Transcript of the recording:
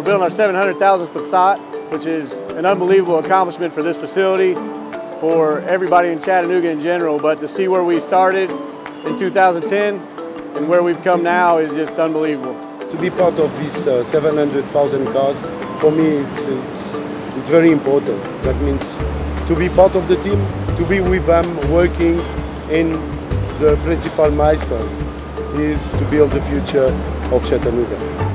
building our 700,000th Passat, which is an unbelievable accomplishment for this facility, for everybody in Chattanooga in general. But to see where we started in 2010 and where we've come now is just unbelievable. To be part of this 700,000 cars, for me it's very important. That means to be part of the team, to be with them working in the principal milestone is to build the future of Chattanooga.